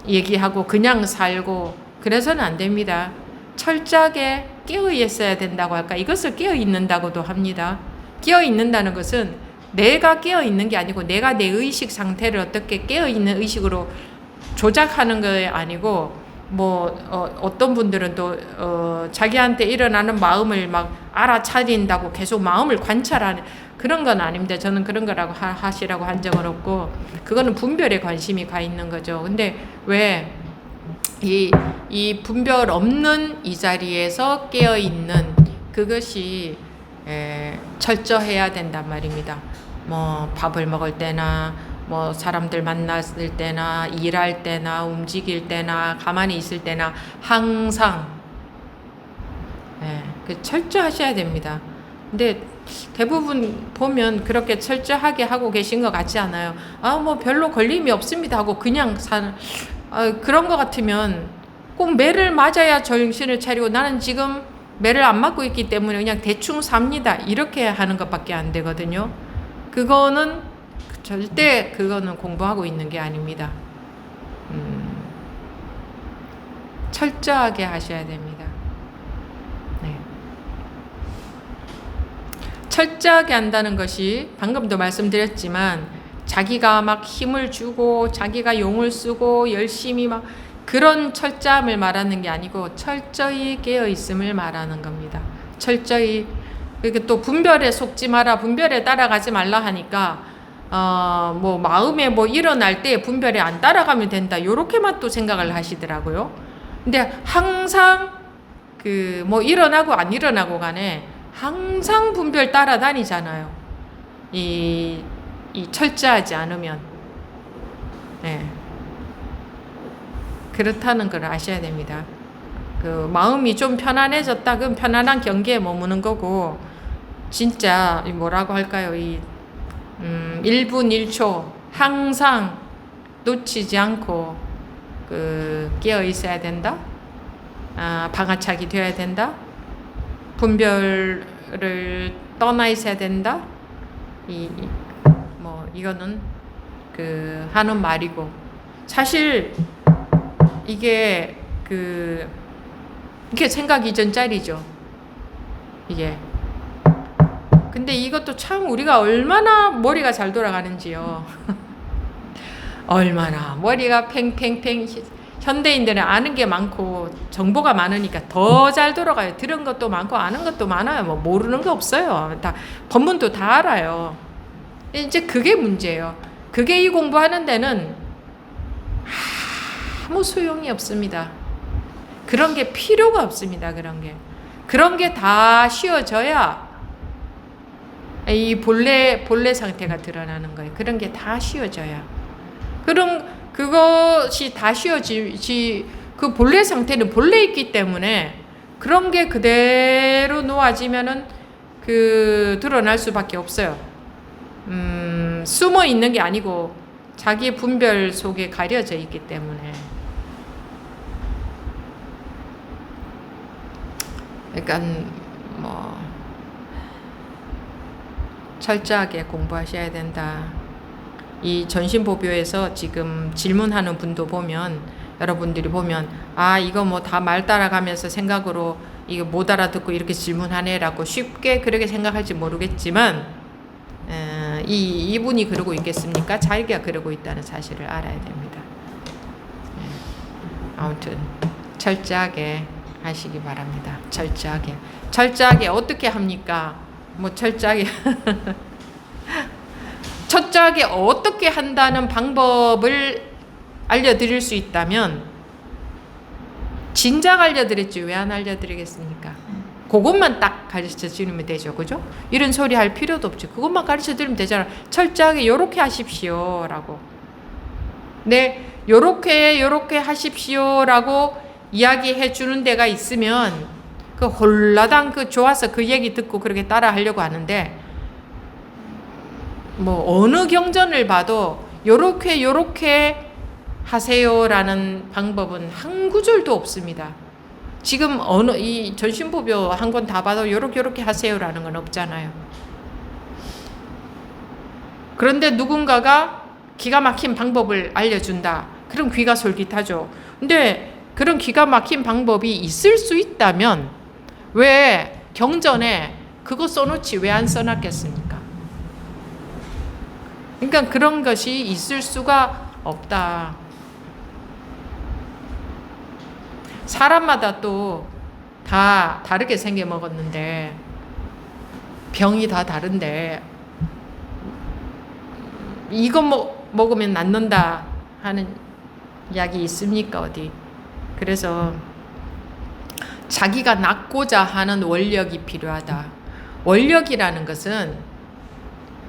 얘기하고 그냥 살고 그래서는 안 됩니다. 철저하게 깨어 있어야 된다고 할까? 이것을 깨어 있는다고도 합니다. 깨어 있는다는 것은 내가 깨어 있는 게 아니고 내가 내 의식 상태를 어떻게 깨어 있는 의식으로 조작하는 게 아니고, 어떤 분들은 또 자기한테 일어나는 마음을 막 알아차린다고 계속 마음을 관찰하는 그런 건 아닙니다. 저는 그런 거라고 하시라고 한 적은 없고, 그거는 분별에 관심이 가 있는 거죠. 근데 왜 이 분별 없는 이 자리에서 깨어 있는 그것이 철저해야 된단 말입니다. 뭐 밥을 먹을 때나 뭐 사람들 만났을 때나 일할 때나 움직일 때나 가만히 있을 때나 항상 철저하셔야 됩니다. 근데 대부분 보면 그렇게 철저하게 하고 계신 것 같지 않아요. 뭐 별로 걸림이 없습니다 하고 그냥 사는 그런 것 같으면 꼭 매를 맞아야 정신을 차리고 나는 지금 매를 안 맞고 있기 때문에 그냥 대충 삽니다 이렇게 하는 것밖에 안 되거든요. 그거는 절대 공부하고 있는 게 아닙니다. 철저하게 하셔야 됩니다. 네. 철저하게 한다는 것이 방금도 말씀드렸지만 자기가 막 힘을 주고 자기가 용을 쓰고 열심히 막 그런 철저함을 말하는 게 아니고 철저히 깨어 있음을 말하는 겁니다. 철저히. 그리고 또 분별에 속지 마라, 분별에 따라가지 말라 하니까 뭐 마음에 뭐 일어날 때 분별에 안 따라가면 된다 요렇게만 또 생각을 하시더라고요. 근데 항상 뭐 일어나고 안 일어나고 간에 항상 분별 따라다니잖아요. 이 철저하지 않으면 예. 그렇다는 걸 아셔야 됩니다. 그 마음이 좀 편안해졌다. 그럼 편안한 경계에 머무는 거고, 진짜 뭐라고 할까요? 1분 1초 항상 놓치지 않고 깨어 있어야 된다. 방아착이 되어야 된다. 분별을 떠나 있어야 된다. 이거는 하는 말이고, 사실 이게 이게 생각 이전짜리죠. 이게. 근데 이것도 참 우리가 얼마나 머리가 잘 돌아가는지요. 얼마나 머리가 팽팽팽. 현대인들은 아는 게 많고 정보가 많으니까 더 잘 돌아가요. 들은 것도 많고 아는 것도 많아요. 뭐 모르는 거 없어요. 다 법문도 다 알아요. 이제 그게 문제예요. 그게 이 공부하는 데는 아무 소용이 없습니다. 그런 게 필요가 없습니다. 그런 게 다 쉬워져야 이 본래 상태가 드러나는 거예요. 그런 게 다 쉬워져야. 그것이 다 쉬워지지, 그 본래 상태는 본래 있기 때문에 그런 게 그대로 놓아지면은 드러날 수밖에 없어요. 숨어 있는 게 아니고 자기 분별 속에 가려져 있기 때문에. 그러니까 철저하게 공부하셔야 된다. 이 전신보묘에서 지금 질문하는 분도 보면, 여러분들이 보면 이거 다 말 따라가면서 생각으로 이거 못 알아듣고 이렇게 질문하네라고 쉽게 그렇게 생각할지 모르겠지만, 이분이 그러고 있겠습니까? 자기가 그러고 있다는 사실을 알아야 됩니다. 아무튼 철저하게 하시기 바랍니다. 철저하게 어떻게 합니까? 철저하게 철저하게 어떻게 한다는 방법을 알려드릴 수 있다면 진작 알려드렸지 왜 안 알려드리겠습니까? 그것만 딱 가르쳐 드리면 되죠. 그죠? 이런 소리 할 필요도 없죠. 그것만 가르쳐 드리면 되잖아. 철저하게 요렇게 하십시오 라고. 네, 요렇게 하십시오라고 이야기해 주는 데가 있으면 홀라당 좋아서 그 얘기 듣고 그렇게 따라 하려고 하는데, 어느 경전을 봐도 요렇게 하세요라는 방법은 한 구절도 없습니다. 지금 이 전신보묘 한 권 다 봐도 요렇게 하세요라는 건 없잖아요. 그런데 누군가가 기가 막힌 방법을 알려준다. 그럼 귀가 솔깃하죠. 근데 그런 기가 막힌 방법이 있을 수 있다면 왜 경전에 그거 써놓지 왜 안 써놨겠습니까? 그러니까 그런 것이 있을 수가 없다. 사람마다 또 다 다르게 생겨 먹었는데 병이 다 다른데 이거 먹으면 낫는다 하는 약이 있습니까 어디? 그래서 자기가 낫고자 하는 원력이 필요하다. 원력이라는 것은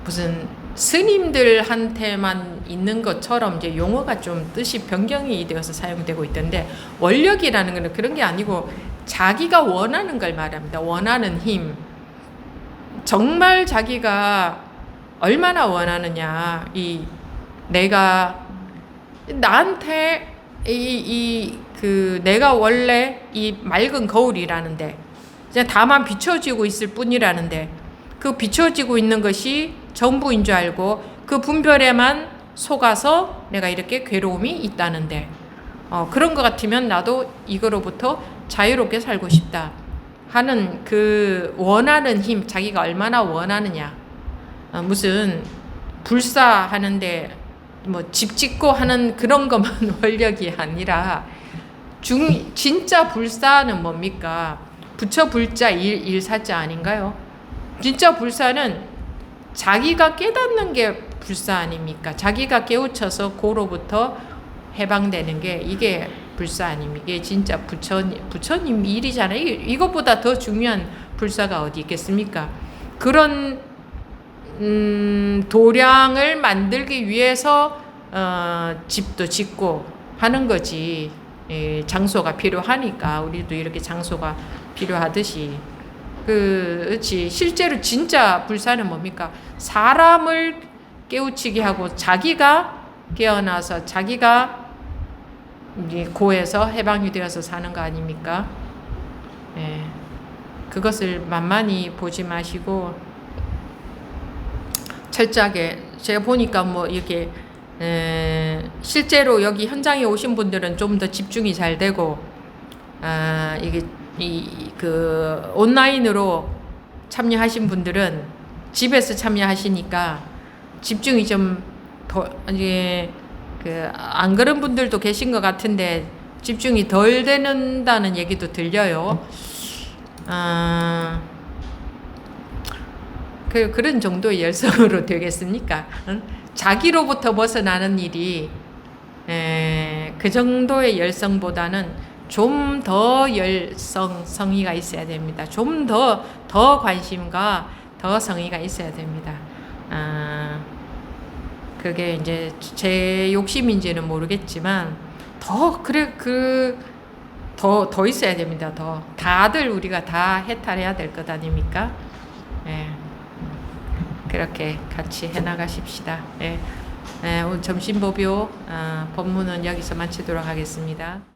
무슨 스님들한테만 있는 것처럼 이제 용어가 좀 뜻이 변경이 되어서 사용되고 있던데, 원력이라는 것은 그런 게 아니고 자기가 원하는 걸 말합니다. 원하는 힘. 정말 자기가 얼마나 원하느냐. 내가 나한테 내가 원래 이 맑은 거울이라는데 그냥 다만 비춰지고 있을 뿐이라는데 그 비춰지고 있는 것이 전부인 줄 알고 그 분별에만 속아서 내가 이렇게 괴로움이 있다는데, 그런 것 같으면 나도 이거로부터 자유롭게 살고 싶다 하는 그 원하는 힘, 자기가 얼마나 원하느냐. 무슨 불사하는데 집 짓고 하는 그런 것만 원력이 아니라 진짜 불사는 뭡니까? 부처 불자 일사자 아닌가요? 진짜 불사는 자기가 깨닫는 게 불사 아닙니까? 자기가 깨우쳐서 고로부터 해방되는 게 이게 불사 아닙니까? 이게 진짜 부처님 일이잖아요. 이것보다 더 중요한 불사가 어디 있겠습니까? 그런 도량을 만들기 위해서 집도 짓고 하는 거지. 장소가 필요하니까 우리도 이렇게 장소가 필요하듯이 그렇지. 실제로 진짜 불사는 뭡니까? 사람을 깨우치게 하고 자기가 깨어나서 자기가 이제 고에서 해방이 되어서 사는 거 아닙니까? 예. 그것을 만만히 보지 마시고 철저하게 제가 보니까 뭐 이렇게 실제로 여기 현장에 오신 분들은 좀 더 집중이 잘 되고 이게 그 온라인으로 참여하신 분들은 집에서 참여하시니까 집중이 좀 더 이게 그 안 그런 분들도 계신 것 같은데 집중이 덜 되는다는 얘기도 들려요. 그런 정도의 열성으로 되겠습니까? 자기로부터 벗어나는 일이 그 정도의 열성보다는 좀 더 성의가 있어야 됩니다. 좀 더 관심과 더 성의가 있어야 됩니다. 그게 이제 제 욕심인지는 모르겠지만 더 있어야 됩니다. 더 다들 우리가 다 해탈해야 될 것 아닙니까? 예. 그렇게 같이 해나가십시다. 예. 오늘 점심보뷰 법문은 여기서 마치도록 하겠습니다.